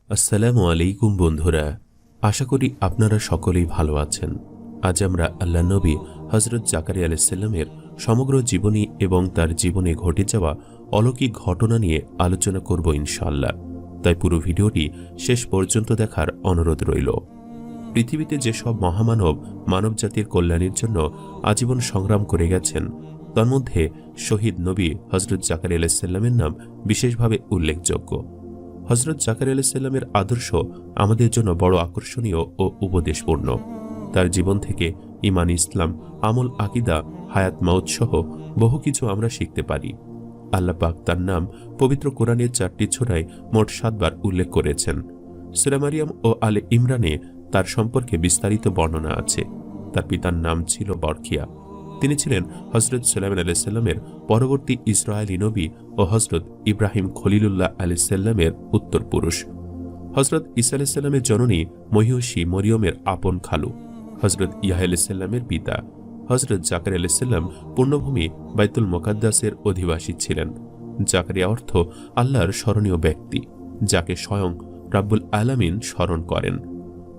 আসসালামু আলাইকুম বন্ধুরা, আশা করি আপনারা সকলেই ভালো আছেন। আজ আমরা আল্লাহ নবী হজরত জাকারিয়া আলাইহিস সালামের সমগ্র জীবনী এবং তার জীবনে ঘটে যাওয়া অলৌকিক ঘটনা নিয়ে আলোচনা করব ইনশাআল্লাহ। তাই পুরো ভিডিওটি শেষ পর্যন্ত দেখার অনুরোধ রইল। পৃথিবীতে যেসব মহামানব মানবজাতির কল্যাণের জন্য আজীবন সংগ্রাম করে গেছেন, তার মধ্যে শহীদ নবী হজরত জাকারিয়া আলাইহিস সালামের নাম বিশেষভাবে উল্লেখযোগ্য। হজরত জাকারিয়া আলাইহিস সালামের আদর্শ আমাদের জন্য বড় আকর্ষণীয় ও উপদেশপূর্ণ। তার জীবন থেকে ঈমান, ইসলাম, আমল, আকীদা, হায়াত, মাউত সহ বহু কিছু আমরা শিখতে পারি। আল্লাহ পাক তার নাম পবিত্র কোরআনের 4টি সূরায় মোট 7 বার উল্লেখ করেছেন। সূরা মারিয়াম ও আলে ইমরানে তার সম্পর্কে বিস্তারিত বর্ণনা আছে। তার পিতার নাম ছিল বরখিয়া। তিনি ছিলেন হজরত সুলাইমান আলাইহিস সালামের পরবর্তী ইসরায়েলি নবী ও হজরত ইব্রাহিম খলিলুল্লাহ আলাইহিস সালামের উত্তর পুরুষ। হজরত ঈসা আলাইহিস সালামের জননী মহিষী মরিয়মের আপন খালু। হজরত ইয়াহয়া আলাইহিস সালামের পিতা। হজরত জাকারিয়া আলাইহিস সালাম পূর্ণভূমি বাইতুল মুকাদ্দাসের অধিবাসী ছিলেন। জাকারিয়া অর্থ আল্লাহর স্মরণীয় ব্যক্তি, যাকে স্বয়ং রাব্বুল আলামিন স্মরণ করেন।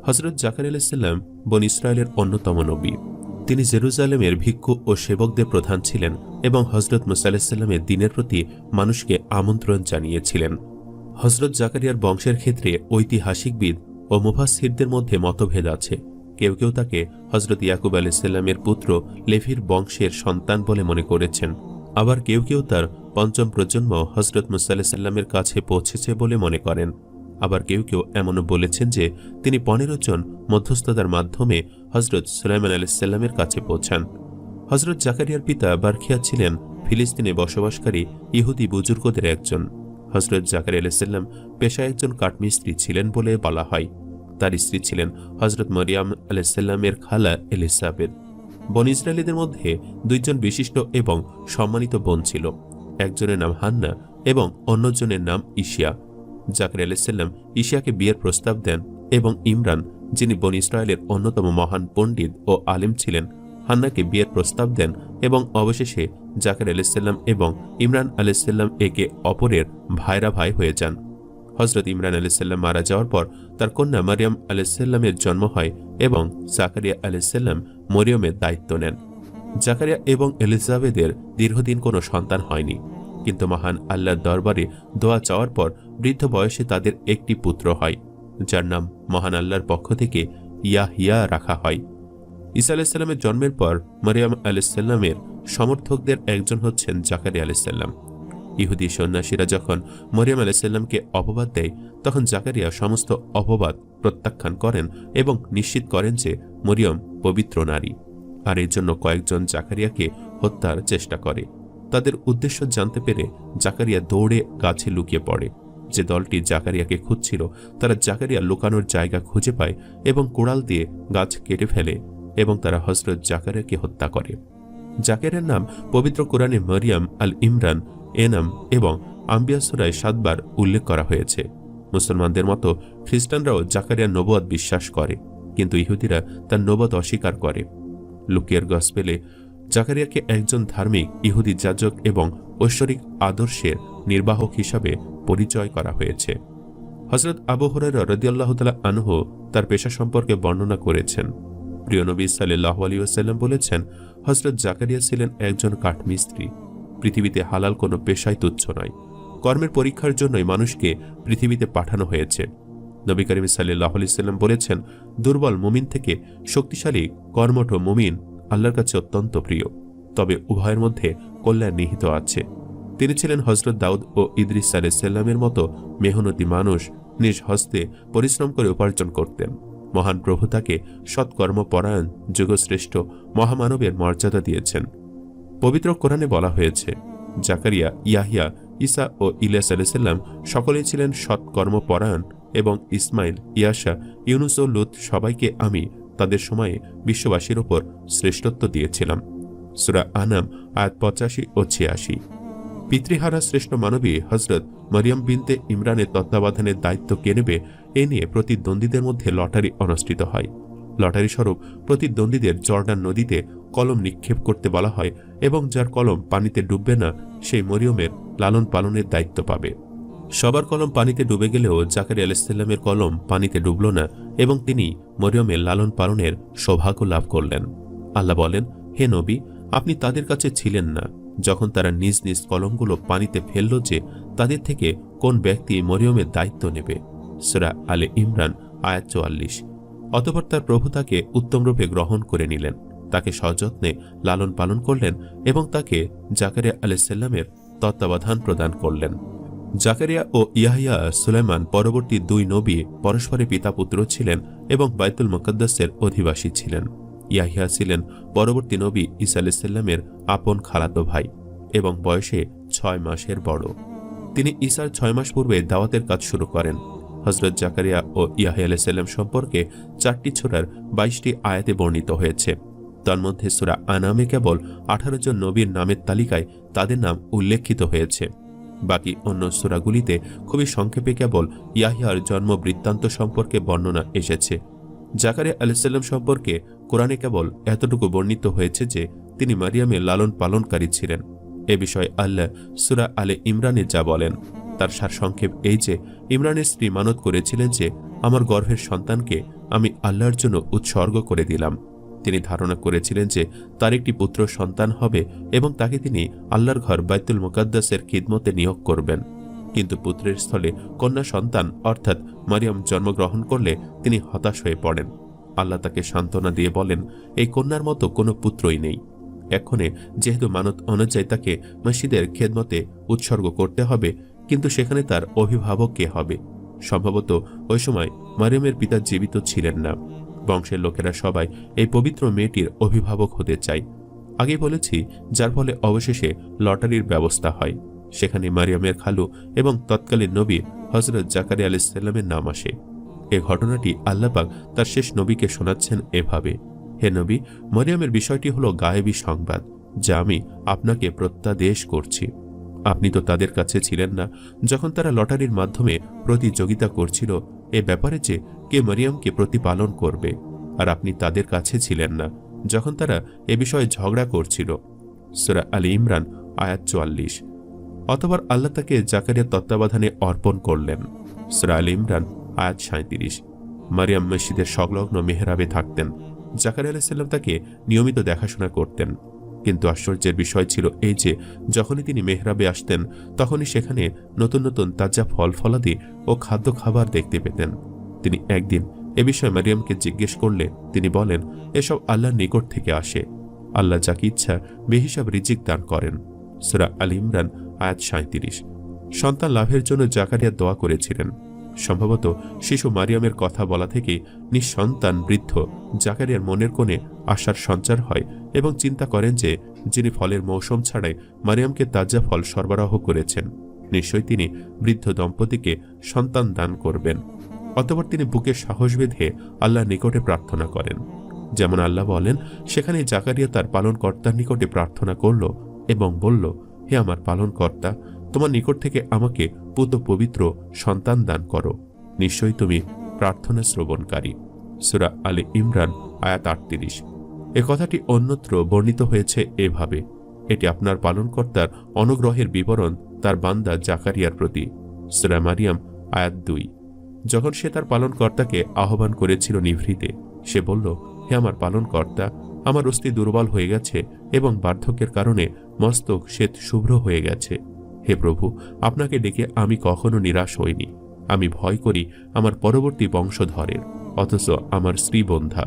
হজরত জাকারিয়া আলাইহিস সালাম বনী ইসরায়েলের অন্যতম নবী। তিনি জেরুজালেমের ভিক্ষু ও সেবকদের প্রধান ছিলেন এবং হজরত মুসা আলাইহিস সালামের দ্বীনের প্রতি মানুষকে আমন্ত্রণ জানিয়েছিলেন। হজরত জাকারিয়ার বংশের ক্ষেত্রে ঐতিহাসিকবিদ ও মুফাসসিরদের মধ্যে মতভেদ আছে। কেউ কেউ তাকে হজরত ইয়াকুব আলাইহিস সালামের পুত্র লেভির বংশের সন্তান বলে মনে করেছেন। আবার কেউ কেউ তার পঞ্চম প্রজন্ম হজরত মুসা আলাইহিস সালামের কাছে পৌঁছেছে বলে মনে করেন। আবার কেউ কেউ এমনও বলেছেন যে তিনি 15 জন মধ্যস্থতার মাধ্যমে হজরত সুলাইমান আলাইহিস সালামের কাছে পৌঁছান। হজরত জাকারিয়ার পিতা বারখিয়া ছিলেন ফিলিস্তিনে বসবাসকারী ইহুদি বুজুর্গদের একজন। হজরত জাকারিয়া আলাইহিস সালাম পেশায় একজন কাঠমিস্ত্রি ছিলেন বলে বলা হয়। তার স্ত্রী ছিলেন হজরত মারিয়াম আলাইহিস সালামের খালা এলিসাবেথ। বনী ইসরায়েলীদের মধ্যে 2 জন বিশিষ্ট এবং সম্মানিত বোন ছিল। একজনের নাম হান্না এবং অন্যজনের নাম ইশিয়া। জাকারিয়া আলাইহিস সালাম ইশিয়াকে বিয়ের প্রস্তাব দেন এবং ইমরান, যিনি বনী ইসরায়েলের অন্যতম মহান পণ্ডিত ও আলেম ছিলেন, হান্নাকে বিয়ের প্রস্তাব দেন এবং অবশেষে জাকারিয়া আলাইহিস সালাম এবং ইমরান আলাইহিস সালাম একে অপরের ভাইরা ভাই হয়ে যান। হজরত ইমরান আলাইহিস সালাম মারা যাওয়ার পর তার কন্যা মারিয়াম আলাইহিস সালামের জন্ম হয় এবং জাকারিয়া আলাইহিস সালাম মরিয়মের দায়িত্ব নেন। জাকারিয়া এবং এলিজাবেথের দীর্ঘদিন কোনো সন্তান হয়নি, কিন্তু মহান আল্লাহর দরবারে দোয়া চাওয়ার পর বৃদ্ধ বয়সে তাদের একটি পুত্র হয়, যার নাম মহান আল্লাহর পক্ষ থেকে ইয়াহিয়া রাখা হয়। ঈসা আলাইহিস সালামের জন্মের পর মারিয়াম আলাইহিস সালামের সমর্থকদের একজন হচ্ছেন জাকারিয়া আলাইহিস সালাম। ইহুদি সন্ন্যাসীরা যখন মরিয়ম আলাইহিস সালামকে অপবাদ দেয়, তখন জাকারিয়া সমস্ত অপবাদ প্রত্যাখ্যান করেন এবং নিশ্চিত করেন যে মরিয়ম পবিত্র নারী। আর এর জন্য কয়েকজন জাকারিয়াকে হত্যার চেষ্টা করে। তাদের উদ্দেশ্য জানতে পেরে জাকারিয়া দৌড়ে গাছে লুকিয়ে পড়ে। যে দলটি জাকারিয়াকে খুঁজছিল তারা জাকারিয়া লুকানোর জায়গা খুঁজে পায় এবং কোড়াল দিয়ে গাছ কেটে ফেলে এবং তারা হজরত জাকারিয়াকে হত্যা করে। জাকারিয়ার নাম পবিত্র কোরআনে মারিয়াম আল ইমরান, এনাম এবং আম্বিয়া সূরায় 7 বার উল্লেখ করা হয়েছে। মুসলমানদের মতো খ্রিস্টানরাও জাকারিয়ার নবুয়ত বিশ্বাস করে, কিন্তু ইহুদিরা তার নবুয়ত অস্বীকার করে। লুকিয়ার গসপেলে জাকারিয়াকে একজন ধার্মিক ইহুদি যাজক এবং ঐশ্বরিক আদর্শের নির্বাহক হিসাবে পরিচয় করা হয়েছে। হযরত আবু হুরায়রা রাদিয়াল্লাহু তাআলা আনহু তার পেশা সম্পর্কে বর্ণনা করেছেন। প্রিয় নবী সাল্লাল্লাহু আলাইহি ওয়াসাল্লাম বলেছেন, হযরত জাকারিয়া ছিলেন একজন কাঠমিস্ত্রি। পৃথিবীতে হালাল কোনো পেশাই তুচ্ছ নয়। কর্মের পরীক্ষার জন্যই মানুষকে পৃথিবীতে পাঠানো হয়েছে। নবী করিম সাল্লাল্লাহু আলাইহি ওয়াসাল্লাম বলেছেন, দুর্বল মুমিন থেকে শক্তিশালী কর্মঠ মুমিন আল্লাহর কাছে অত্যন্ত প্রিয়, তবে উভয়ের মধ্যে কল্যাণ নিহিত আছে। তিনি ছিলেন হজরত দাউদ ও ইদ্রিস আলাইহিস সালামের মতো মেহনতি মানুষ, নিজ হস্তে পরিশ্রম করে উপার্জন করতেন। মহান প্রভু তাকে সৎকর্মপরায়ণ যুগশ্রেষ্ঠ মহামানবের মর্যাদা দিয়েছেন। পবিত্র কোরআনে বলা হয়েছে, জাকারিয়া, ইয়াহিয়া, ঈসা ও ইলিয়াস আলাইহিস সালাম সকলেই ছিলেন সৎকর্মপরায়ণ এবং ইসমাইল, ইয়াশা, ইউনুস ও লূত সবাইকে আমি তাদের সময়ে বিশ্ববাসীর ওপর শ্রেষ্ঠত্ব দিয়েছিলাম। সূরা আনাম আয়াত 85 ও 86। পিতৃহারা শ্রেষ্ঠ মানবী হজরত মারিয়াম বিনতে ইমরানের তত্ত্বাবধানের দায়িত্ব কে নেবে এ নিয়ে প্রতিদ্বন্দ্বীদের মধ্যে লটারি অনুষ্ঠিত হয়। লটারি স্বরূপ প্রতিদ্বন্দ্বীদের জর্ডান নদীতে কলম নিক্ষেপ করতে বলা হয় এবং যার কলম পানিতে ডুববে না সেই মরিয়মের লালন পালনের দায়িত্ব পাবে। সবার কলম পানিতে ডুবে গেলেও জাকারিয়া আলাইহিসসালামের কলম পানিতে ডুবল না এবং তিনি মরিয়মের লালন পালনের সৌভাগ্য লাভ করলেন। আল্লাহ বলেন, হে নবী, আপনি তাদের কাছে ছিলেন না যখন তারা নিজ নিজ কলমগুলো পানিতে ফেলল যে তাদের থেকে কোন ব্যক্তি মরিয়মের দায়িত্ব নেবে। সূরা আলে ইমরান আয়াত 44। অতঃপর তার প্রভু তাকে উত্তমরূপে গ্রহণ করে নিলেন, তাকে সযত্নে লালন পালন করলেন এবং তাকে জাকারিয়া আলাইহিসসালামের তত্ত্বাবধান প্রদান করলেন। জাকারিয়া ও ইয়াহইয়া সুলাইমান পরবর্তী দুই নবী পরস্পরের পিতা পুত্র ছিলেন এবং বাইতুল মুকাদ্দাসের অধিবাসী ছিলেন। ইয়াহইয়া ছিলেন পরবর্তী নবী ঈসা আলাইহিসসালামের আপন খালাতো ভাই এবং বয়সে 6 মাসের বড়। তিনি ঈসার 6 মাস পূর্বে দাওয়াতের কাজ শুরু করেন। হযরত জাকারিয়া ও ইয়াহইয়া আলাইহিসসালাম সম্পর্কে 4টি সূরার 22টি আয়াতে বর্ণিত হয়েছে। তার মধ্যে সূরা আনামে কেবল 18 জন নবীর নামের তালিকায় তাদের নাম উল্লেখিত হয়েছে। বাকি অন্য সূরাগুলিতে খুবই সংক্ষেপে কেবল ইয়াহইয়ার জন্ম বৃত্তান্ত সম্পর্কে বর্ণনা এসেছে। জাকারিয়া আলাইহিসসালাম সম্পর্কে কোরআনে কেবল এতটুকু বর্ণিত হয়েছে যে তিনি মারিয়ামের লালন পালনকারী ছিলেন। এ বিষয়ে আল্লাহ সূরা আলে ইমরানে যা বলেন তার সারসংক্ষেপ এই যে, ইমরানের স্ত্রী মানত করেছিলেন যে আমার গর্ভের সন্তানকে আমি আল্লাহর জন্য উৎসর্গ করে দিলাম। তিনি ধারণা করেছিলেন যে তার একটি পুত্র সন্তান হবে এবং তাকে তিনি আল্লাহর ঘর বাইতুল মুকাদ্দাসের খিদমতে নিয়োগ করবেন। কিন্তু পুত্রের স্থলে কন্যা সন্তান অর্থাৎ মারিয়াম জন্মগ্রহণ করলে তিনি হতাশ হয়ে পড়েন। আল্লাহ তাকে সান্ত্বনা দিয়ে বলেন, এই কন্যার মতো কোনো পুত্রই নেই। এক্ষণে যেহেতু মানত অনুযায়ী তাকে মসজিদের খেদমতে উৎসর্গ করতে হবে, কিন্তু সেখানে তার অভিভাবক কে হবে? সম্ভবত ওই সময় মারিয়ামের পিতা জীবিত ছিলেন না। বংশের লোকেরা সবাই এই পবিত্র মেয়েটির অভিভাবক হতে চায়। আগে বলেছি, যার ফলে অবশেষে লটারির ব্যবস্থা হয়। সেখানে মারিয়ামের খালু এবং তৎকালীন নবী হযরত জাকারিয়া আলাইহিসসালামের নাম আসে। এ ঘটনাটি আল্লাহ পাক তার শেষ নবীকে শোনাচ্ছেন এভাবে, হে নবী, মারিয়ামের বিষয়টি হলো গায়েবী সংবাদ যা আমি আপনাকে প্রত্যাদেশ করছি। আপনি তো তাদের কাছে ছিলেন না যখন তারা লটারির মাধ্যমে প্রতিযোগিতা করছিল এ ব্যাপারে যে কে মারিয়ামকে প্রতিপালন করবে, আর আপনি তাদের কাছে ছিলেন না যখন তারা এ বিষয়ে ঝগড়া করছিল। সূরা আলে ইমরান আয়াত 44। অতঃপর আল্লাহ তাকে জাকারিয়ার তত্ত্বাবধানে অর্পণ করলেন। সূরা আলে ইমরান আয়াত 37। মারিয়াম মসজিদের সংলগ্ন মেহরাবে থাকতেন। জাকারিয়া আলাইহিসসালাম তাকে নিয়মিত দেখাশোনা করতেন। কিন্তু আশ্চর্যের বিষয় ছিল এই যে যখনই তিনি মেহরাবে আসতেন তখনই সেখানে নতুন নতুন তাজা ফল ফলাদি ও খাদ্য খাবার দেখতে পেতেন। তিনি একদিন এ বিষয়ে মারিয়ামকে জিজ্ঞেস করলে তিনি বলেন, এসব আল্লাহর নিকট থেকে আসে। আল্লাহ যাকে ইচ্ছা বেহিসাব রিজিক দান করেন। সূরা আল ইমরান আয়াত 37। সন্তান লাভের জন্য জাকারিয়া দোয়া করেছিলেন। সম্ভবত শিশু মারিয়ামের কথা বলা থেকে নিঃসন্তান বৃদ্ধ জাকারিয়ার মনের কোণে আশার সঞ্চার হয় এবং চিন্তা করেন যে যিনি ফলের মৌসুম ছাড়াই মারিয়ামকে তাজা ফল সরবরাহ করেছেন, নিশ্চয়ই তিনি বৃদ্ধ দম্পতিকে সন্তান দান করবেন। অতঃপর তিনি বুকে সাহস বেঁধে আল্লাহর নিকটে প্রার্থনা করেন। যেমন আল্লাহ বলেন, সেখানে জাকারিয়া তার পালনকর্তার নিকটে প্রার্থনা করল এবং বলল, হে আমার পালনকর্তা, তোমার নিকট থেকে আমাকে পুত পবিত্র সন্তান দান করো, নিশ্চয়ই তুমি প্রার্থনা শ্রবণকারী। সূরা আলে ইমরান আয়াত 38। এ কথাটি অন্যত্র বর্ণিত হয়েছে এভাবে, এটি আপনার পালনকর্তার অনুগ্রহের বিবরণ তার বান্দা জাকারিয়ার প্রতি। সূরা মারিয়াম আয়াত 2। যখন সে তার পালনকর্তাকে আহ্বান করেছিল নিভৃতে, সে বলল, হে আমার পালনকর্তা, আমার অস্থি দুর্বল হয়ে গেছে এবং বার্ধক্যের কারণে মস্তক শ্বেত শুভ্র হয়ে গেছে। হে প্রভু, আপনাকে ডেকে আমি কখনো নিরাশ হইনি। আমি ভয় করি আমার পরবর্তী বংশধরের, অথচ আমার স্ত্রী বন্ধা।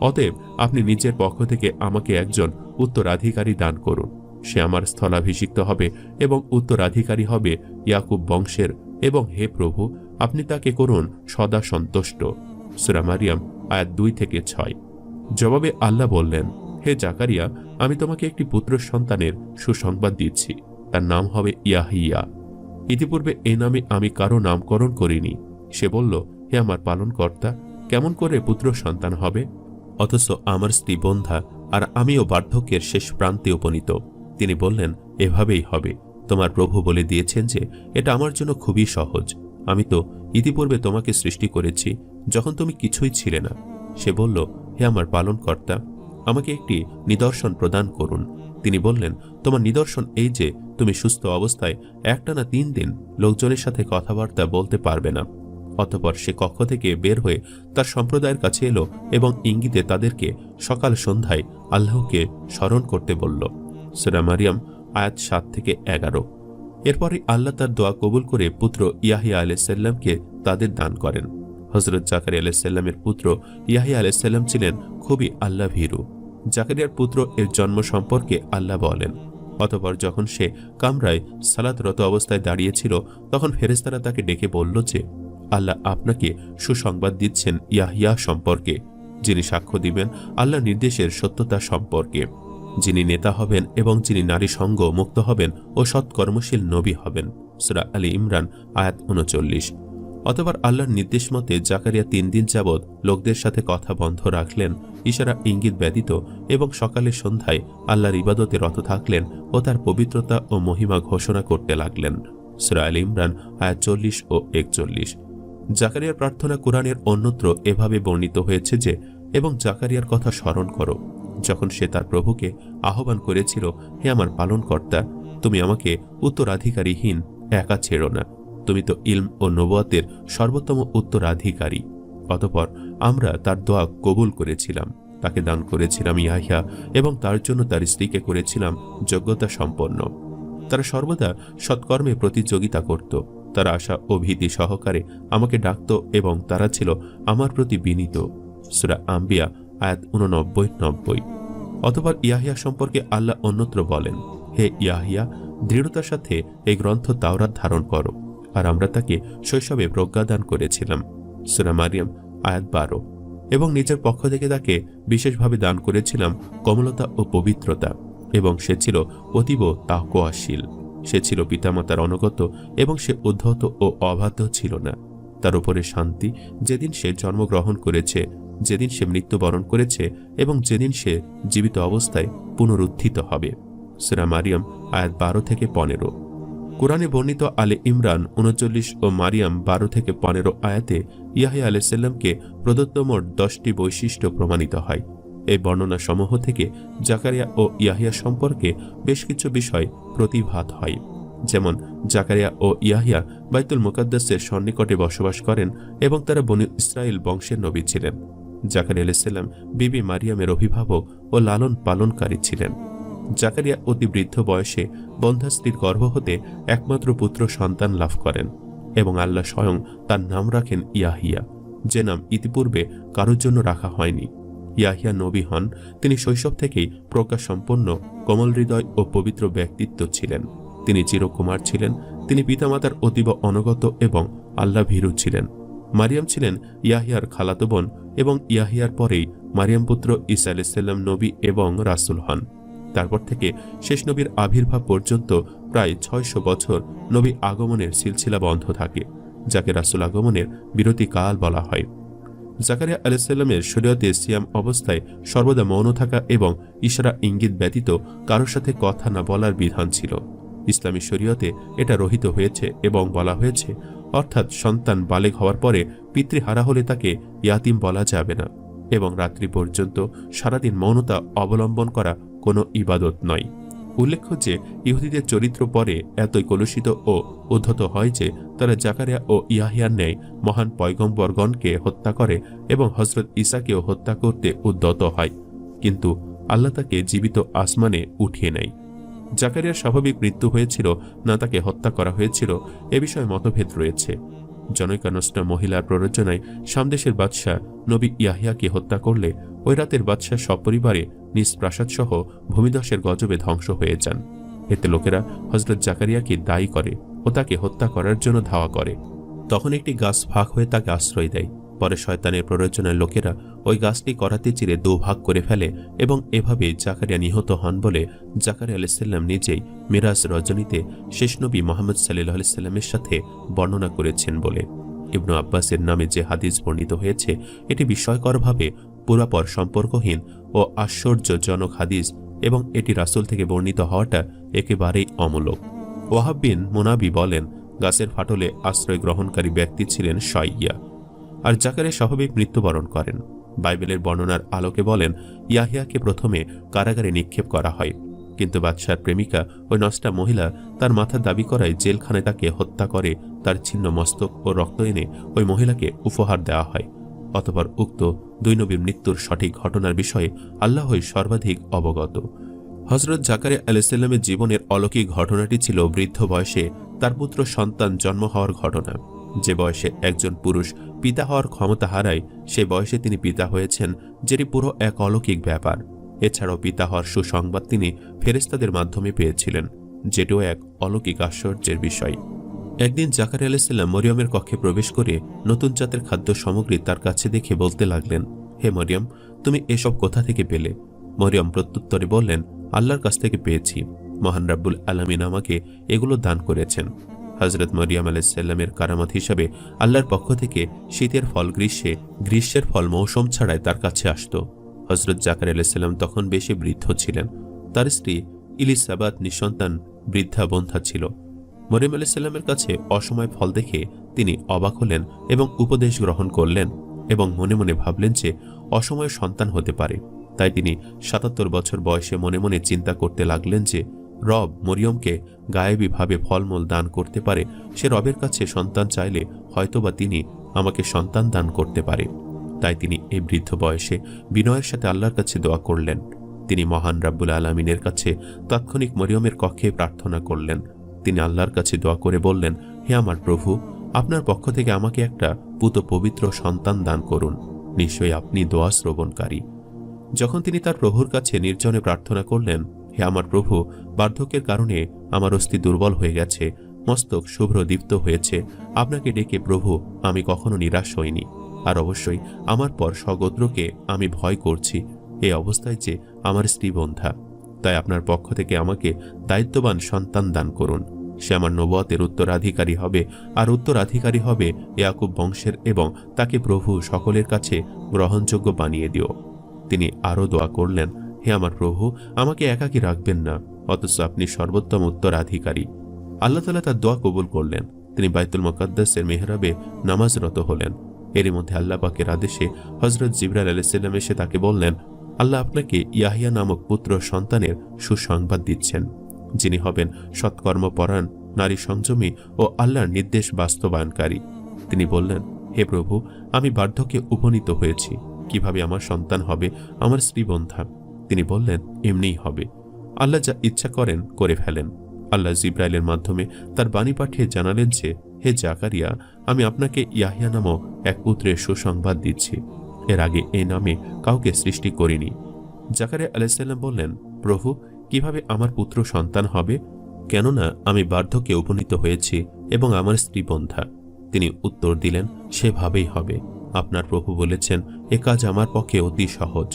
অতএব আপনি নিজের পক্ষ থেকে আমাকে একজন উত্তরাধিকারী দান করুন। সে আমার স্থলাভিষিক্ত হবে এবং উত্তরাধিকারী হবে ইয়াকুব বংশের, এবং হে প্রভু, আপনি তাকে করুন সদা সন্তুষ্ট। সূরা মারিয়াম আয়াত 2 থেকে 6। জবাবে আল্লাহ বললেন, হে জাকারিয়া, আমি তোমাকে একটি পুত্র সন্তানের সুসংবাদ দিচ্ছি, তার নাম হবে ইয়াহইয়া। ইতিপূর্বে এ নামে আমি কারো নামকরণ করিনি। সে বলল, হে আমার পালনকর্তা, কেমন করে পুত্র সন্তান হবে? অথচ আমার স্ত্রী বন্ধা আর আমিও বার্ধক্যের শেষ প্রান্তে উপনীত। তিনি বললেন, এভাবেই হবে। তোমার প্রভু বলে দিয়েছেন যে এটা আমার জন্য খুবই সহজ। আমি তো ইতিপূর্বে তোমাকে সৃষ্টি করেছি যখন তুমি কিছুই ছিলে না। সে বলল, হে আমার পালনকর্তা, আমাকে একটি নিদর্শন প্রদান করুন। তিনি বললেন, তোমার নিদর্শন এই যে তুমি সুস্থ অবস্থায় একটানা 3 দিন লোকজনের সাথে কথাবার্তা বলতে পারবে না। অতঃপর সে কক্ষ থেকে বের হয়ে তার সম্প্রদায়ের কাছে এলো এবং ইঙ্গিতে তাদেরকে সকাল সন্ধ্যায় আল্লাহকে স্মরণ করতে বলল। সূরা মারিয়াম আয়াত 7 থেকে 11। এরপরে আল্লাহ তার দোয়া কবুল করে পুত্র ইয়াহিয়া আলাইহিস সালামকে তাদের দান করেন। হযরত জাকারিয়া আলাইহিস সালামের পুত্র ইয়াহিয়া আলাইহিস সালাম ছিলেন খুবই আল্লাহ ভীরু। জাকারিয়ার পুত্র এর জন্ম সম্পর্কে আল্লাহ বলেন, অতঃপর যখন সে কামরায় সালাতরত অবস্থায় দাঁড়িয়েছিল তখন ফেরেশতারা তাকে ডেকে বলল যে, আল্লাহ আপনাকে সুসংবাদ দিচ্ছেন ইয়াহিয়া সম্পর্কে, যিনি সাক্ষ্য দিবেন আল্লাহর নির্দেশের সত্যতা সম্পর্কে, যিনি নেতা হবেন এবং যিনি নারী সঙ্গ মুক্ত হবেন ও সৎকর্মশীল নবী হবেন। সূরা আলী ইমরান আয়াত 39। অতঃপর আল্লাহর নির্দেশ মতে জাকারিয়া 3 দিন যাবৎ লোকদের সাথে কথা বন্ধ রাখলেন, ইশারা ইঙ্গিত ব্যতীত, এবং সকালে সন্ধ্যায় আল্লাহর ইবাদতে রত থাকলেন ও তার পবিত্রতা ও মহিমা ঘোষণা করতে লাগলেন। সূরা আলী ইমরান আয়াত 40 ও 41। জাকারিয়ার প্রার্থনা কুরআনের অন্যত্র এভাবে বর্ণিত হয়েছে যে, এবং জাকারিয়ার কথা স্মরণ করো যখন সে তার প্রভুকে আহ্বান করেছিল, হে আমার পালনকর্তা, তুমি আমাকে উত্তরাধিকারীহীন একা ছেড়ো না, তুমি তো ইলম ও নবুয়তের সর্বোত্তম উত্তরাধিকারী। অতঃপর আমরা তার দোয়া কবুল করেছিলাম, তাকে দান করেছিলাম ইয়াহিয়া এবং তার জন্য তার স্ত্রীকে করেছিলাম যোগ্যতা সম্পন্ন। তারা সর্বদা সৎকর্মে প্রতিযোগিতা করত, তারা আশা ও ভীতি সহকারে আমাকে ডাকত এবং তারা ছিল আমার প্রতি বিনীত। সূরা আম্বিয়া আয়াত 89-90। অতঃপর ইয়াহিয়া সম্পর্কে আল্লাহ অন্যত্র বলেন, হে ইয়াহিয়া, দৃঢ়তার সাথে এই গ্রন্থ তাওরাত ধারণ করো, আর আমরা তাকে শৈশবে প্রজ্ঞাদান করেছিলাম। সূরা মারিয়াম আয়াত 12। এবং নিজের পক্ষ থেকে তাকে বিশেষভাবে দান করেছিলাম কমলতা ও পবিত্রতা, এবং সে ছিল অতীব তাকওয়াশীল। সে ছিল পিতামাতার অনুগত এবং সে উদ্ধত ও অবাধ্য ছিল না। তার উপরে শান্তি যেদিন সে জন্মগ্রহণ করেছে, যেদিন সে মৃত্যুবরণ করেছে এবং যেদিন সে জীবিত অবস্থায় পুনরুত্থিত হবে। সূরা মারিয়াম আয়াত 12 থেকে 15। কুরআনে বর্ণিত আলে ইমরান 39 ও মারিয়াম 12 থেকে 15 আয়াতে ইয়াহিয়া আলাইহিস সালামকে প্রদত্ত মোট 10টি বৈশিষ্ট্য প্রমাণিত হয়। এই বর্ণনা সমূহ থেকে জাকারিয়া ও ইয়াহিয়া সম্পর্কে বেশ কিছু বিষয় প্রতিভাত হয়। যেমন জাকারিয়া ও ইয়াহিয়া বাইতুল মুকাদ্দাসের সন্নিকটে বসবাস করেন এবং তারা বনী ইসরাইল বংশের নবী ছিলেন। জাকারিয়া আলাইহিস সালাম বিবি মারিয়ামের অভিভাবক ও লালন পালনকারী ছিলেন। জাকারিয়া অতি বৃদ্ধ বয়সে বন্ধ্যা স্ত্রীর গর্ভ হতে একমাত্র পুত্র সন্তান লাভ করেন এবং আল্লাহ স্বয়ং তার নাম রাখেন ইয়াহিয়া, যে নাম ইতিপূর্বে কারোর জন্য রাখা হয়নি। ইয়াহিয়া নবী হন। তিনি শৈশব থেকেই প্রকাশ সম্পন্ন, কোমল হৃদয় ও পবিত্র ব্যক্তিত্ব ছিলেন। তিনি চিরকুমার ছিলেন। তিনি পিতামাতার অতীব অনুগত এবং আল্লাহ ভীরু ছিলেন। মারিয়াম ছিলেন ইয়াহিয়ার খালাতো বোন এবং ইয়াহিয়ার পরেই মারিয়াম পুত্র ঈসা আলাইহিস সালাম নবী এবং রাসূল হন। তারপর থেকে শেষ নবীর আবির্ভাব পর্যন্ত প্রায় 600 বছর নবী আগমনের সিলসিলা বন্ধ থাকে, যাকে রাসূল আগমনের বিরতিকাল বলা হয়। জাকারিয়া আলাইহিস সালামের শরীয়তে সিয়াম অবস্থায় সর্বদা মৌন থাকা এবং ইশারা ইঙ্গিত ব্যতীত কারোর সাথে কথা না বলার বিধান ছিল। ইসলামী শরীয়তে এটা রহিত হয়েছে এবং বলা হয়েছে, অর্থাৎ সন্তান বালেগ হওয়ার পরে পিতৃহারা হলে তাকে ইয়াতিম বলা যাবে না, এবং রাত্রি পর্যন্ত সারাদিন মৌনতা অবলম্বন করা কোনো ইবাদত নয়। উল্লেখ্য যে ইহুদিদের চরিত্র পরে এতই কলুষিত ও উদ্ধত হয় যে তারা জাকারিয়া ও ইয়াহিয়ার ন্যায় মহান পয়গম্বরগণকে হত্যা করে এবং হযরত ঈসাকেও হত্যা করতে উদ্যত হয়, কিন্তু আল্লাহ তাকে জীবিত আসমানে উঠিয়ে নেয়। জাকারিয়ার স্বাভাবিক মৃত্যু হয়েছিল না তাকে হত্যা করা হয়েছিল এ বিষয়ে মতভেদ রয়েছে। জনৈকা নষ্টা মহিলার প্ররোচনায় সামদেশের বাদশাহ নবী ইয়াহিয়াকে হত্যা করলে ওই রাতের বাদশাহ সপরিবারে নিজ প্রাসাদ সহ ভূমিধসের গজবে ধ্বংস হয়ে যান। এতে লোকেরা হযরত জাকারিয়াকে দায়ী করে ও তাকে হত্যা করার জন্য ধাওয়া করে। তখন একটি গাছ ফাঁক হয়ে তাকে আশ্রয় দেয়। পরে শয়তানের প্ররোচনায় লোকেরা ওই গাছটি করাতে চিরে 2 ভাগ করে ফেলে এবং এভাবে জাকারিয়া নিহত হন বলে জাকারিয়া আলাইহিস সালাম নিজেই মিরাজ রজনীতে শেষ নবী মুহাম্মদ সাল্লাল্লাহু আলাইহি সাল্লামের সাথে বর্ণনা করেছেন বলে ইবনু আব্বাসের নামে যে হাদিস বর্ণিত হয়েছে, এটি বিস্ময়করভাবে পুরাপর সম্পর্কহীন ও আশ্চর্যজনক হাদিস এবং এটি রাসূল থেকে বর্ণিত হওয়াটা একেবারেই অমূলক। ওয়াহাব বিন মুনাবি বলেন, গাছের ফাটলে আশ্রয় গ্রহণকারী ব্যক্তি ছিলেন শাইয়া, আর জাকারিয়া স্বাভাবিক মৃত্যুবরণ করেন। বাইবেলের বর্ণনার আলোকে বলেন, ইয়াহিয়াকে প্রথমে কারাগারে নিক্ষেপ করা হয়, কিন্তু বাদশার প্রেমিকা ওই নষ্টা মহিলা তার মাথা দাবি করায় জেলখানায় তাকে হত্যা করে তার ছিন্ন মস্তক ও রক্ত এনে ওই মহিলাকে উপহার দেওয়া হয়। অতঃপর উক্ত দুই নবীর মৃত্যুর সঠিক ঘটনার বিষয়ে আল্লাহই সর্বাধিক অবগত। হযরত জাকারিয়া আলাইহিসসালামের জীবনের অলৌকিক ঘটনাটি ছিল বৃদ্ধ বয়সে তার পুত্র সন্তান জন্ম হওয়ার ঘটনা। যে বয়সে একজন পুরুষ পিতা হওয়ার ক্ষমতা হারায়, সে বয়সে তিনি পিতা হয়েছেন, যেটি পুরো এক অলৌকিক ব্যাপার। এছাড়াও পিতা হওয়ার সুসংবাদ তিনি ফেরেশতাদের মাধ্যমে পেয়েছিলেন, যেটিও এক অলৌকিক আশ্চর্যের বিষয়। একদিন জাকারিয়া আলাইহিসসালাম মরিয়মের কক্ষে প্রবেশ করে নতুন জাতের খাদ্য সামগ্রী তার কাছে দেখে বলতে লাগলেন, হে মরিয়ম, তুমি এসব কোথা থেকে পেলে? মরিয়ম প্রত্যুত্তরে বললেন, আল্লাহর কাছ থেকে পেয়েছি। মহান রাব্বুল আলামিন আমাকে এগুলো দান করেছেন। হযরত মরিয়ম আলাইহিসসালামের কারামত হিসাবে আল্লাহর পক্ষ থেকে শীতের ফল গ্রীষ্মে, গ্রীষ্মের ফল মৌসুম ছাড়াই তার কাছে আসত। হযরত জাকারিয়া আলাইহিসসালাম তখন বেশি বৃদ্ধ ছিলেন। তার স্ত্রী ইলিসাবাত নিঃসন্তান বৃদ্ধা বন্ধ্যা ছিল। মরিয়ম আলাইহিসসালামের কাছে অসময় ফল দেখে তিনি অবাক হলেন এবং উপদেশ গ্রহণ করলেন এবং মনে মনে ভাবলেন যে অসময়ে সন্তান হতে পারে। তাই তিনি ৭৭ বছর বয়সে মনে মনে চিন্তা করতে লাগলেন যে রব মরিয়মকে গায়েবীভাবে ফলমূল দান করতে পারে, সে রবের কাছে সন্তান চাইলে হয়তোবা তিনি আমাকে সন্তান দান করতে পারে। তাই তিনি এই বৃদ্ধ বয়সে বিনয়ের সাথে আল্লাহর কাছে দোয়া করলেন। তিনি মহান রাব্বুল আলামিনের কাছে তাৎক্ষণিক মরিয়মের কক্ষে প্রার্থনা করলেন। তিনি আল্লাহর কাছে দোয়া করে বললেন, হে আমার প্রভু, আপনার পক্ষ থেকে আমাকে একটা পুত পবিত্র সন্তান দান করুন। নিশ্চয়ই আপনি দোয়া শ্রবণকারী। যখন তিনি তার প্রভুর কাছে নির্জনে প্রার্থনা করলেন, হে আমার প্রভু, বার্ধক্যের কারণে আমার অস্থি দুর্বল হয়ে গেছে, মস্তক শুভ্র দীপ্ত হয়েছে, আপনাকে ডেকে প্রভু আমি কখনো নিরাশ হইনি, আর অবশ্যই আমার পর স্বগোত্রকে আমি ভয় করছি। এই অবস্থায় যে আমার স্ত্রী বন্ধ্যা, তাই আপনার পক্ষ থেকে আমাকে দায়িত্ববান সন্তান দান করুন। সে আমার নবুয়তের উত্তরাধিকারী হবে, আর উত্তরাধিকারী হবে ইয়াকুব বংশের, এবং তাকে প্রভু সকলের কাছে গ্রহণযোগ্য বানিয়ে দিও। তিনি আরও দোয়া করলেন, হে আমার প্রভু, আমাকে একাকী রাখবেন না, অথচ আপনি সর্বোত্তম উত্তরাধিকারী। আল্লাহ তাআলা তার দোয়া কবুল করলেন। তিনি বাইতুল মুকাদ্দাসের মেহরাবে নামাজরত হলেন। এরই মধ্যে আল্লাহ পাকের আদেশে হযরত জিবরাইল আলাইহিসসালাম এসে তাকে বললেন, আল্লাহ আপনাকে ইয়াহিয়া নামক পুত্র সন্তানের সুসংবাদ দিচ্ছেন, যিনি হবেন সৎকর্মপরায়ণ, নারী সংযমী ও আল্লাহর নির্দেশ বাস্তবায়নকারী। তিনি বললেন, হে প্রভু, আমি বার্ধক্যে উপনীত হয়েছি, কিভাবে আমার সন্তান হবে? আমার স্ত্রী বন্ধ্যা। তিনি বললেন, এমনিই হবে, আল্লাহ যা ইচ্ছা করেন করে ফেলেন। আল্লাহ জিবরাইলের মাধ্যমে তার বাণী পাঠিয়ে জানালেন যে, হে জাকারিয়া, আমি আপনাকে ইয়াহিয়া নামক এক পুত্রের সুসংবাদ দিচ্ছি। এর আগে এই নামে কাউকে সৃষ্টি করিনি। জাকারিয়া আলাইহিসসালাম বললেন, প্রভু, কিভাবে আমার পুত্র সন্তান হবে? কেননা আমি বার্ধক্যে উপনীত হয়েছি এবং আমার স্ত্রী বন্ধ্যা। তিনি উত্তর দিলেন, সেভাবেই হবে। আপনার প্রভু বলেছেন, এ কাজ আমার পক্ষে অতি সহজ।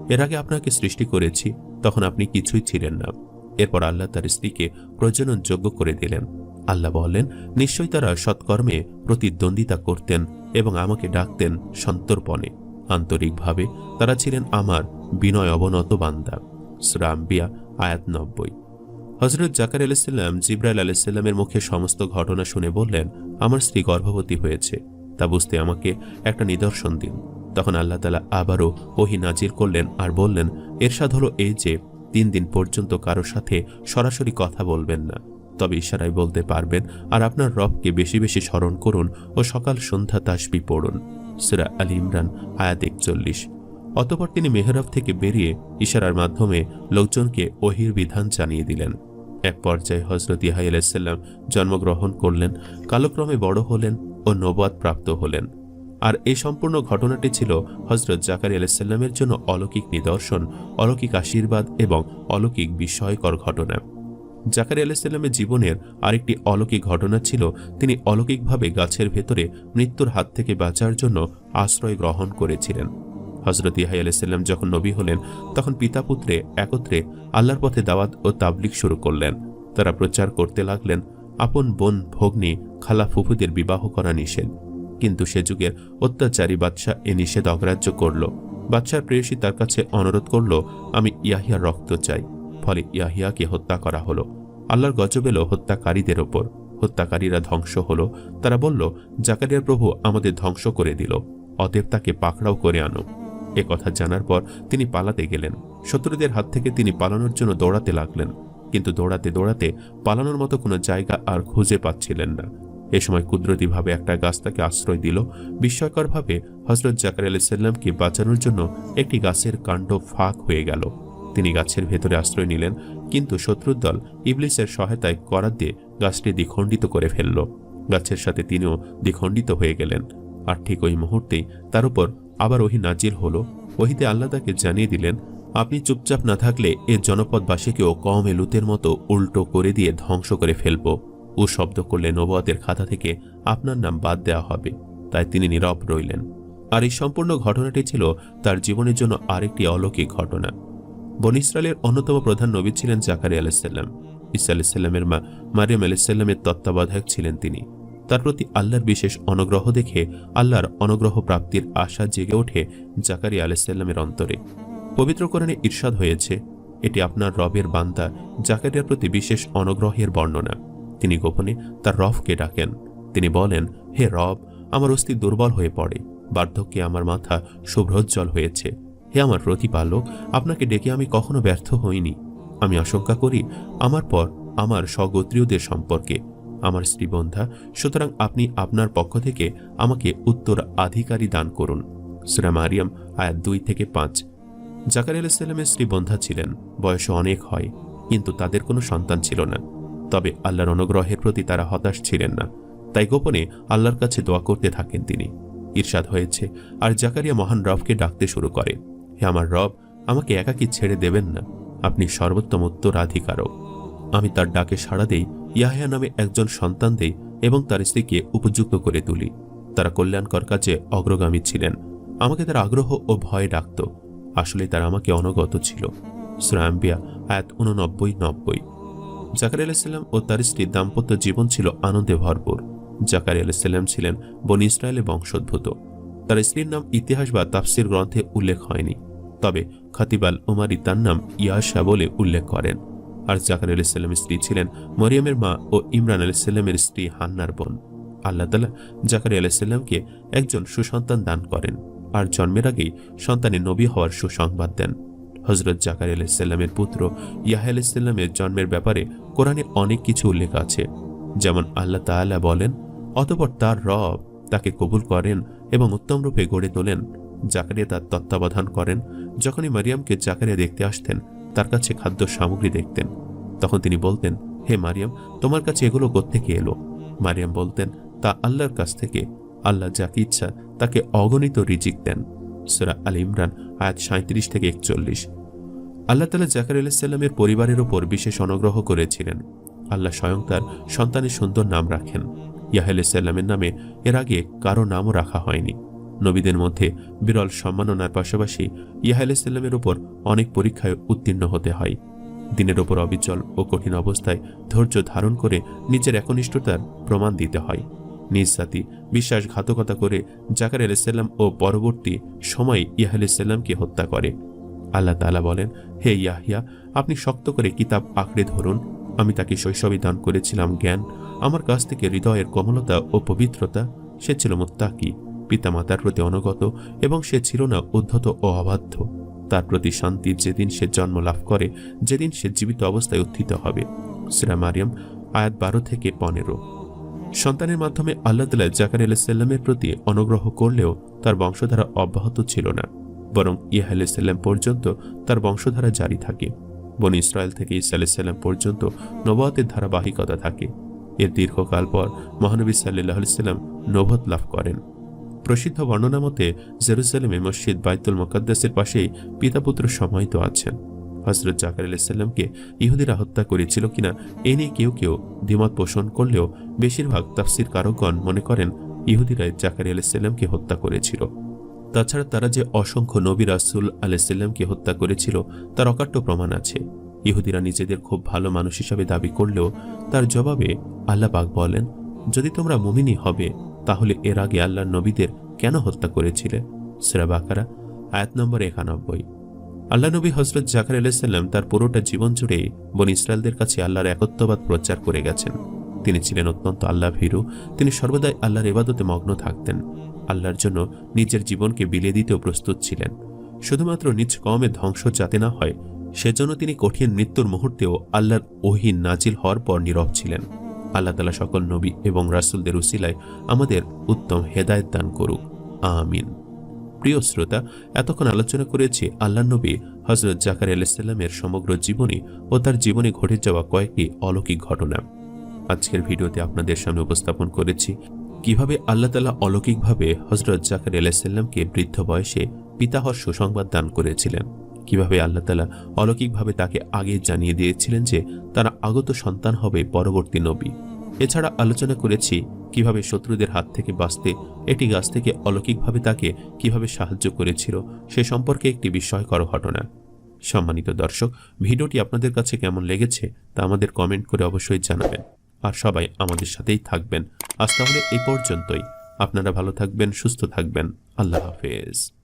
এর আগে আপনাকে সৃষ্টি করেছি, তখন আপনি কিছুই ছিলেন না। এরপর আল্লাহ তার স্ত্রীকে প্রজনন যোগ্য করে দিলেন। আল্লাহ বললেন, নিশ্চয়ই তারা সৎকর্মে প্রতিদ্বন্দ্বিতা করতেন এবং আমাকে ডাকতেন সন্তর্পণে। আন্তরিকভাবে তারা ছিলেন আমার বিনয় অবনত বান্দা। সূরা আম্বিয়া আয়াত ৯০। হযরত জাকারিয়া আলাইহিসসালাম জিবরাইল আলাইহিসসালামের মুখে সমস্ত ঘটনা শুনে বললেন, আমার স্ত্রী গর্ভবতী হয়েছে, তা বুঝতে আমাকে একটা নিদর্শন দিন। তখন আল্লাহ তাআলা আবারও ওহী নাজিল করলেন আর বললেন, এরশাদ হলো এই যে ৩ দিন পর্যন্ত কারো সাথে সরাসরি কথা বলবেন না, তবে ইশারায় বলতে পারবেন, আর আপনার রবকে বেশি বেশি স্মরণ করুন ও সকাল সন্ধ্যা তাসবিহ পড়ুন। সূরা আল ইমরান আয়াত ৪১। অতঃপর তিনি মেহরাব থেকে বেরিয়ে ইশারার মাধ্যমে লোকজনকে ওহীর বিধান জানিয়ে দিলেন। এক পর্যায়ে হযরত ইয়াহইয়া আলাইহিস সালাম জন্মগ্রহণ করলেন, কালক্রমে বড় হলেন ও নবুয়ত প্রাপ্ত হলেন। আর এই সম্পূর্ণ ঘটনাটি ছিল হযরত জাকারিয়া আলাইহিস সালামের জন্য অলৌকিক নিদর্শন, অলৌকিক আশীর্বাদ এবং অলৌকিক বিস্ময়কর ঘটনা। জাকারিয়া আলাইহিস সালামের জীবনের আরেকটি অলৌকিক ঘটনা ছিল, তিনি অলৌকিকভাবে গাছের ভেতরে মৃত্যুর হাত থেকে বাঁচার জন্য আশ্রয় গ্রহণ করেছিলেন। হযরত ইয়াহইয়া আলাইহিস সালাম যখন নবী হলেন, তখন পিতা পুত্রে একত্রে আল্লাহর পথে দাওয়াত ও তাবলীগ শুরু করলেন। তারা প্রচার করতে লাগলেন, আপন বোন ভগ্নী খালা ফুফুদের বিবাহ করা নিষেধ। কিন্তু সে যুগের অত্যাচারী বাদশাহ এ নিষেধ অগ্রাহ্য করল। বাদশার প্রেয়সী তার কাছে অনুরোধ করল, আমি ইয়াহিয়ার রক্ত চাই। ফলে ইয়াহিয়াকে হত্যা করা হলো। আল্লাহর গজব এলো হত্যাকারীদের ওপর। হত্যাকারীরা ধ্বংস হলো। তারা বলল, জাকারিয়ার প্রভু আমাদের ধ্বংস করে দিল, অতএব তাকে পাকড়াও করে আনো। কথা জানার পর তিনি পালাতে গেলেন। শত্রুদের হাত থেকে তিনি পালানোর জন্য দৌড়াতে লাগলেন, কিন্তু দৌড়াতে দৌড়াতে পালানোর মতো কোনো জায়গা আর খুঁজে পাচ্ছিলেন না। এ সময় কুদরতিভাবে একটা গাছ তাকে আশ্রয় দিল। বিস্ময়করভাবে হযরত জাকারিয়া আলাইহিস সালামকে বাঁচানোর জন্য একটি গাছের কাণ্ড ফাঁক হয়ে গেল। তিনি গাছের ভেতরে আশ্রয় নিলেন, কিন্তু শত্রুর দল ইবলিসের সহায়তায় করাত দিয়ে গাছটি দ্বিখণ্ডিত করে ফেলল। গাছের সাথে তিনিও দ্বিখণ্ডিত হয়ে গেলেন। আর ঠিক ওই মুহূর্তেই তার উপর আবার ওহী নাজিল হলো। ওহীতে আল্লাহ তাকে জানিয়ে দিলেন, আপনি চুপচাপ না থাকলে এ জনপদবাসীকেও কওমে লূতের মতো উল্টো করে দিয়ে ধ্বংস করে ফেলব। ও শব্দ করলে নবুয়তের খাতা থেকে আপনার নাম বাদ দেওয়া হবে। তাই তিনি নীরব রইলেন। আর এই সম্পূর্ণ ঘটনাটি ছিল তার জীবনের জন্য আরেকটি অলৌকিক ঘটনা। বনী ইসরায়েলের অন্যতম প্রধান নবী ছিলেন জাকারিয়া আলাইহিস সালাম। ঈসা আলাইহিস সালামের মা মারিয়াম আলাইহিস সালামের তত্ত্বাবধায়ক ছিলেন তিনি। তার প্রতি আল্লাহর বিশেষ অনুগ্রহ দেখে আল্লাহর অনুগ্রহ প্রাপ্তির আশা জেগে ওঠে জাকারিয়া আলাইহিস সালামের অন্তরে। পবিত্র কোরআনে ইরশাদ হয়েছে, এটি আপনার রবের বান্দা জাকারিয়ার প্রতি বিশেষ অনুগ্রহের বর্ণনা। তিনি গোপনে তার রবকে ডাকেন। তিনি বলেন, হে রব, আমার অস্থি দুর্বল হয়ে পড়ে, বার্ধক্যে আমার মাথা শুভ্রোজ্জ্বল হয়েছে। হে আমার প্রতিপালক, আপনাকে ডেকে আমি কখনো ব্যর্থ হইনি। আমি আশঙ্কা করি আমার পর আমার স্বগোত্রীয়দের সম্পর্কে, আমার স্ত্রী বন্ধা, সুতরাং আপনি আপনার পক্ষ থেকে আমাকে উত্তরাধিকারী দান করুন। সূরা মারিয়াম আয়াত 2 থেকে 5। জাকারিয়া আলাইহিস সালামের স্ত্রী বন্ধা ছিলেন, বয়সে অনেক হয়, কিন্তু তাদের কোনো সন্তান ছিল না। তবে আল্লাহর অনুগ্রহের প্রতি তারা হতাশ ছিলেন না, তাই গোপনে আল্লাহর কাছে দোয়া করতে থাকেন তিনি। ইরশাদ হয়েছে, আর জাকারিয়া মহান রবকে ডাকতে শুরু করে, হে আমার রব, আমাকে একাকী ছেড়ে দেবেন না, আপনি সর্বোত্তম উত্তরাধিকারক। আমি তার ডাকে সাড়া দেই, ইয়াহয়া নামে একজন সন্তান দেই এবং তার স্ত্রীকে উপযুক্ত করে তুলি। তারা কল্যাণকর কাজে অগ্রগামী ছিলেন। আমাকে তার আগ্রহ ও ভয় ডাকত। আসলে তারা আমাকে অনগত ছিল। সূরা আম্বিয়া আয়াত 89-90। জাকারিয়া আলাইহিস সালাম ও তার স্ত্রীর দাম্পত্য জীবন ছিল আনন্দে ভরপুর। জাকারিয়া আলাইহিস সালাম ছিলেন বনী ইসরায়েলের বংশোদ্ভূত। তার স্ত্রীর নাম ইতিহাস বা তাফসির গ্রন্থে উল্লেখ হয়নি, তবে খতিব আল উমারি তার নাম ইয়াশা বলে উল্লেখ করেন। আর জাকারিয়া আলাইহিস সালামের স্ত্রী ছিলেন মরিয়মের মা ও ইমরান আলাইহিস সালামের স্ত্রী হান্নার বোন। আল্লাহ তাআলা জাকারিয়া আলাইহিস সালামকে একজন সুসন্তান দান করেন, আর জন্মের আগেই সন্তানের নবী হওয়ার সুসংবাদ দেন। হযরত জাকারিয়া আলাইহিস সালামের পুত্র ইয়াহয়া আলাইহিস সালামের জন্মের ব্যাপারে কোরআনে অনেক কিছু উল্লেখ আছে। যেমন আল্লাহ তাআলা বলেন, অতঃপর তার রব তাকে কবুল করেন এবং উত্তম রূপে গড়ে তোলেন। জাকারিয়া তার তত্ত্বাবধান করেন। যখনই মারিয়ামকে জাকারিয়া দেখতে আসতেন, তার কাছে খাদ্য সামগ্রী দেখতেন, তখন তিনি বলতেন, হে মারিয়াম, তোমার কাছে এগুলো কোত্থেকে এলো? মারিয়াম বলতেন, তা আল্লাহর কাছ থেকে। আল্লাহ যাকে ইচ্ছা তাকে অগণিত রিজিক দেন। সূরা আল ইমরান আয়াত 37-41। আল্লাহ তাআলা জাকারিয়া আলাইহিস সালামের পরিবারের উপর বিশেষ অনুগ্রহ করেছিলেন। আল্লাহ স্বয়ং তার সন্তানের সুন্দর নাম রাখেন। ইয়াহয়া আলাইহিস সালামের নামে এর আগে কারো নামও রাখা হয়নি। নবীদের মধ্যে বিরল সম্মাননার পাশাপাশি ইয়াহয়া আলাইহিস সালামের উপর অনেক পরীক্ষায় উত্তীর্ণ হতে হয়। দিনের ওপর অবিচল ও কঠিন অবস্থায় ধৈর্য ধারণ করে নিজের একনিষ্ঠতার প্রমাণ দিতে হয়। নিজ জাতি বিশ্বাসঘাতকতা করে জাকারিয়া আলাইহিস সালাম ও পরবর্তী সময়ে ইয়াহয়া আলাইহিস সালামকে হত্যা করে। আল্লাহ তাআলা বলেন, হে ইয়াহইয়া, আপনি শক্ত করে কিতাব আঁকড়ে ধরুন। আমি তাকে শৈশবে দান করেছিলাম জ্ঞান, আমার কাছ থেকে হৃদয়ের কোমলতা ও পবিত্রতা। সে ছিল মুত্তাকি, পিতামাতার প্রতি অনুগত, এবং সে ছিল না উদ্ধত ও অবাধ্য। তার প্রতি শান্তি যেদিন সে জন্ম লাভ করে, যেদিন সে জীবিত অবস্থায় উত্থিত হবে। সূরা মারিয়াম আয়াত 12-15। সন্তানের মাধ্যমে আল্লাহ তাআলা জাকারিয়া আলাইহিস সালামের প্রতি অনুগ্রহ করলেও তার বংশধারা অব্যাহত ছিল না, বরং ইয়াহয়া আলাইহিস সালাম পর্যন্ত তার বংশধারা জারি থাকে। বনী ইসরায়েল থেকে ঈসা আলাইহিস সালাম পর্যন্ত নবুয়তের ধারাবাহিকতা থাকে। এর দীর্ঘকাল পর মহানবী সাল্লাল্লাহু আলাইহি সাল্লাম নবুয়ত লাভ করেন। প্রসিদ্ধ বর্ণনা মতে জেরুজালেমে মসজিদ বাইতুল মুকাদ্দাসের পাশেই পিতা পুত্র সমাহিত আছেন। হযরত জাকারিয়া আলাইহিস সালামকে ইহুদিরা হত্যা করেছিল কিনা এ নিয়ে কেউ কেউ দ্বিমত পোষণ করলেও বেশিরভাগ তাফসীরকারকগণ মনে করেন ইহুদিরাই জাকারিয়া আলাইহিস সালামকে হত্যা করেছিল। তাছাড়া তারা যে অসংখ্য নবী রাসূল আলাইহিস সালামকে হত্যা করেছিল তার অকাট্য প্রমাণ আছে। ইহুদিরা নিজেদের খুব ভালো মানুষ হিসাবে দাবি করলেও তার জবাবে আল্লাহ পাক বলেন, যদি তোমরা মুমিনী হবে তাহলে এর আগে আল্লাহর নবীদের কেন হত্যা করেছিলে? সূরা বাকারা আয়াত নম্বর 91। আল্লাহ নবী হযরত জাকারিয়া আলাইহিস সালাম তার পুরোটা জীবন জুড়ে বনী ইসরায়েলদের কাছে আল্লাহর একত্ববাদ প্রচার করে গেছেন। তিনি ছিলেন অত্যন্ত আল্লাহ ভীরু। তিনি সর্বদাই আল্লাহর ইবাদতে মগ্ন থাকতেন। আল্লাহর জন্য নিজের জীবনকে বিলিয়ে দিতেও প্রস্তুত ছিলেন। শুধুমাত্র নিজ কওমের ধ্বংস যাতে না হয় সেজন্য তিনি কঠিন মৃত্যুর মুহূর্তেও আল্লাহর ওহী নাজিল হওয়ার পর নীরব ছিলেন। আল্লাহ তাআলা সকল নবী এবং রাসূলদের উসিলায় আমাদের উত্তম হেদায়েত দান করুক, আমিন। প্রিয় শ্রোতা, এতক্ষণ আলোচনা করেছি আল্লাহর নবী হযরত জাকারিয়া আলাইহিস সালামের সমগ্র জীবনী ও তার জীবনে ঘটে যাওয়া কয়েকটি অলৌকিক ঘটনা। আজকের ভিডিওতে আপনাদের সামনে উপস্থাপন করেছি কিভাবে আল্লাহ তাআলা অলৌকিকভাবে হযরত জাকারিয়া আলাইহিস সালামকে বৃদ্ধ বয়সে পিতা হওয়ার সুসংবাদ দান করেছিলেন, কিভাবে আল্লাহ তাআলা অলৌকিকভাবে তাকে আগে জানিয়ে দিয়েছিলেন যে তার আগত সন্তান হবে পরবর্তী নবী। এছাড়া আলোচনা করেছি কিভাবে শত্রুদের হাত থেকে বাঁচতে একটি গাছ থেকে অলৌকিকভাবে তাকে কিভাবে সাহায্য করেছিল সে সম্পর্কে একটি বিস্ময়কর ঘটনা। সম্মানিত দর্শক, ভিডিওটি আপনাদের কাছে কেমন লেগেছে তা আমাদের কমেন্ট করে অবশ্যই জানাবেন। আর সবাই আমাদের সাথেই থাকবেন। আজ তাহলে এই পর্যন্তই। আপনারা ভালো থাকবেন, সুস্থ থাকবেন। আল্লাহ হাফেজ।